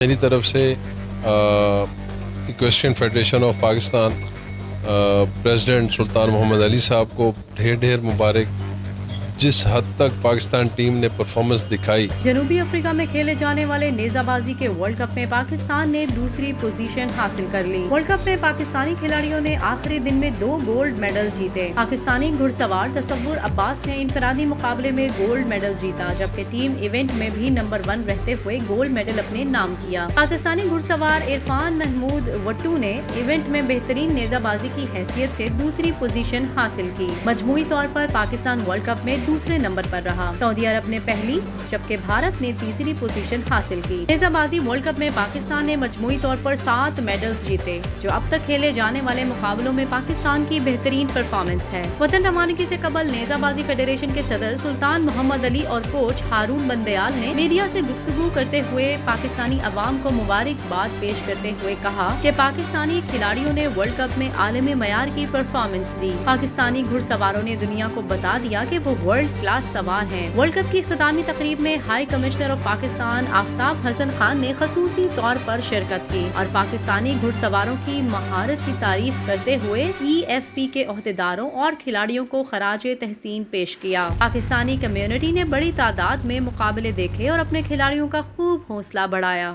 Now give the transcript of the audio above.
میری طرف سے ایکویسٹرین فیڈریشن آف پاکستان پریزیڈنٹ سلطان محمد علی صاحب کو ڈھیر ڈھیر مبارک، جس حد تک پاکستان ٹیم نے پرفارمنس دکھائی۔ جنوبی افریقہ میں کھیلے جانے والے نیزہ بازی کے ورلڈ کپ میں پاکستان نے دوسری پوزیشن حاصل کر لی۔ ورلڈ کپ میں پاکستانی کھلاڑیوں نے آخری دن میں 2 گولڈ میڈل جیتے۔ پاکستانی گھڑ سوار تصور عباس نے انفرادی مقابلے میں گولڈ میڈل جیتا، جبکہ ٹیم ایونٹ میں بھی نمبر 1 رہتے ہوئے گولڈ میڈل اپنے نام کیا۔ پاکستانی گھڑ سوار عرفان محمود وٹو نے ایونٹ میں بہترین نیزہ بازی کی حیثیت سے دوسری پوزیشن حاصل کی۔ مجموعی طور پر پاکستان ورلڈ کپ میں دوسرے نمبر پر رہا۔ سعودی عرب نے پہلی جبکہ بھارت نے تیسری پوزیشن حاصل کی۔ نیزہ بازی ورلڈ کپ میں پاکستان نے مجموعی طور پر 7 میڈلز جیتے، جو اب تک کھیلے جانے والے مقابلوں میں پاکستان کی بہترین پرفارمنس ہے۔ وطن روانگی سے قبل نیزہ بازی فیڈریشن کے صدر سلطان محمد علی اور کوچ ہارون بندیال نے میڈیا سے گفتگو کرتے ہوئے پاکستانی عوام کو مبارکباد پیش کرتے ہوئے کہا کہ پاکستانی کھلاڑیوں نے ورلڈ کپ میں عالمی معیار کی پرفارمنس دی۔ پاکستانی گھڑ سواروں نے دنیا کو بتا دیا کہ وہ ورلڈ کلاس سوار ہیں۔ ورلڈ کپ کی اختتامی تقریب میں ہائی کمشنر آف پاکستان آفتاب حسن خان نے خصوصی طور پر شرکت کی اور پاکستانی گھڑ سواروں کی مہارت کی تعریف کرتے ہوئے EFP کے عہدیداروں اور کھلاڑیوں کو خراج تحسین پیش کیا۔ پاکستانی کمیونٹی نے بڑی تعداد میں مقابلے دیکھے اور اپنے کھلاڑیوں کا خوب حوصلہ بڑھایا۔